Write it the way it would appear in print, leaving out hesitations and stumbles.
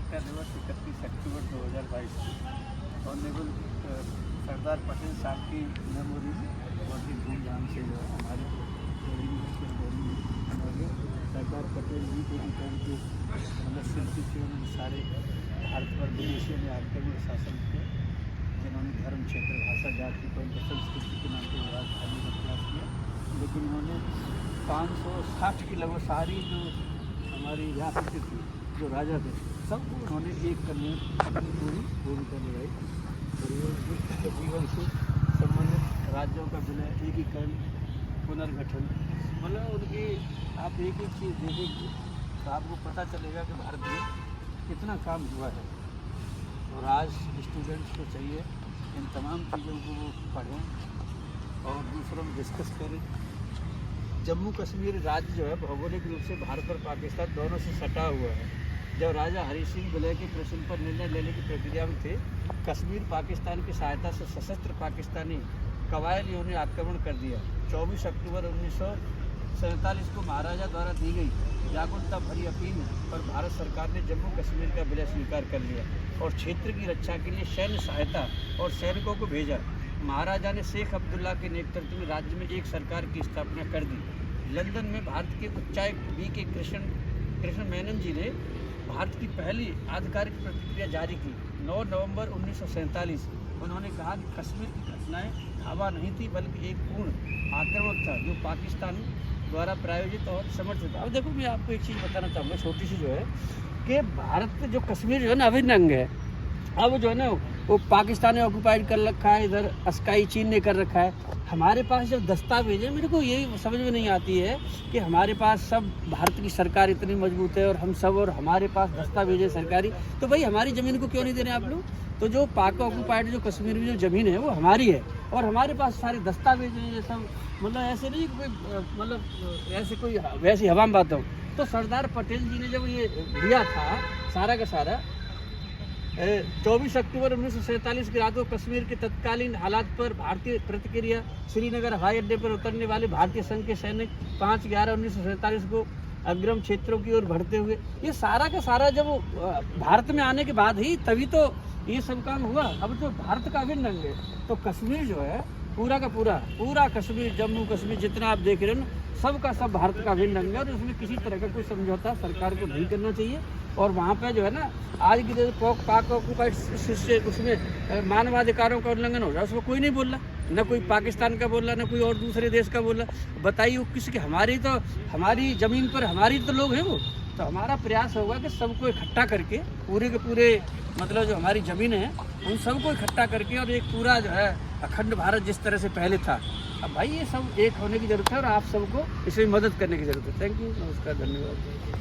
प्रजासत्ताक दिवस 31 अक्टूबर 2022 ऑनरेबल सरदार पटेल साहब की मेमोरी में बहुत ही धूमधाम से जो है हमारे सरदार पटेल जी को भी कहीं मतलब शिल्पी थे। उन्होंने सारे भारत पर विदेशियों ने आकर हुए शासन किया, जिन्होंने धर्म, क्षेत्र, भाषा, जाति को संस्कृति के नाम पर विवाद करने का प्रयास किया। लेकिन उन्होंने 560 की लगभग सारी जो हमारी रियासतें थी, जो राजा थे, सबको उन्होंने एक करने अपनी पूरी भूमिका निभाई। और ये जीवन से संबंधित राज्यों का विलय, एकीकरण, पुनर्गठन, मतलब उनकी आप एक एक चीज़ देखेंगे तो आपको पता चलेगा कि भारत में कितना काम हुआ है। और आज स्टूडेंट्स को चाहिए इन तमाम चीज़ों को वो पढ़ें और दूसरों में डिस्कस करें। जम्मू कश्मीर राज्य जो है भौगोलिक रूप से भारत और पाकिस्तान दोनों से सटा हुआ है। जब राजा हरि सिंह विलय के प्रश्न पर निर्णय लेने की प्रक्रिया में थे, कश्मीर पाकिस्तान की सहायता से सशस्त्र पाकिस्तानी कबायलियों ने आक्रमण कर दिया। 24 अक्टूबर 1947 को महाराजा द्वारा दी गई व्याकुलता भरी अपील पर भारत सरकार ने जम्मू कश्मीर का विलय स्वीकार कर लिया और क्षेत्र की रक्षा के लिए सैन्य सहायता और सैनिकों को भेजा। महाराजा ने शेख अब्दुल्ला के नेतृत्व में राज्य में एक सरकार की स्थापना कर दी। लंदन में भारत के उच्चायुक्त BK कृष्ण मेनन जी ने भारत की पहली आधिकारिक प्रतिक्रिया जारी की 9 नवंबर 1947। उन्होंने कहा कि कश्मीर की घटनाएं हवा नहीं थी, बल्कि एक पूर्ण आक्रमण था जो पाकिस्तान द्वारा प्रायोजित और समर्थित। अब देखो, मैं आपको एक चीज़ बताना चाहूँगा छोटी सी, जो है कि भारत जो कश्मीर जो है ना अभिन्न अंग है। अब जो है ना वो पाकिस्तान ने ऑक्यूपाइड कर रखा है, इधर अस्काई चीन ने कर रखा है। हमारे पास जब दस्तावेज है, मेरे को यही समझ में नहीं आती है कि हमारे पास सब भारत की सरकार इतनी मजबूत है और हम सब और हमारे पास दस्तावेज है सरकारी, तो भाई हमारी ज़मीन को क्यों नहीं दे रहे आप लोग? तो जो पाक ऑक्यूपाइड जो कश्मीर में जो ज़मीन है वो हमारी है और हमारे पास सारे दस्तावेज हैं। ये सब मतलब ऐसे नहीं कोई मतलब ऐसे कोई वैसी हवा में बात हो। तो सरदार पटेल जी ने जब ये दिया था सारा का सारा 24 अक्टूबर 1947 की रात को कश्मीर के तत्कालीन हालात पर भारतीय प्रतिक्रिया, श्रीनगर हवाई अड्डे पर उतरने वाले भारतीय संघ के सैनिक 5/11/1947 को अग्रम क्षेत्रों की ओर बढ़ते हुए, ये सारा का सारा जब भारत में आने के बाद ही तभी तो ये सब काम हुआ। अब जो भारत का अभिन्न अंग है, तो कश्मीर जो है पूरा का पूरा कश्मीर, जम्मू कश्मीर जितना आप देख रहे हो ना, सब का सब भारत का अभिन्न अंग है और उसमें किसी तरह का कोई समझौता सरकार को नहीं करना चाहिए। और वहाँ पे जो है ना आज की पाक ऑक्यूपाइड उसमें मानवाधिकारों का उल्लंघन हो रहा है, उसमें कोई नहीं बोल रहा, न कोई पाकिस्तान का बोल रहा, न कोई और दूसरे देश का बोल रहा। बताइए वो किसके? हमारी ज़मीन पर हमारी तो लोग हैं वो। तो हमारा प्रयास होगा कि सबको इकट्ठा करके पूरे के पूरे मतलब जो हमारी ज़मीन है उन सबको इकट्ठा करके और एक पूरा जो है अखंड भारत जिस तरह से पहले था, अब भाई ये सब एक होने की ज़रूरत है और आप सबको इसमें मदद करने की ज़रूरत है। थैंक यू, नमस्कार, धन्यवाद।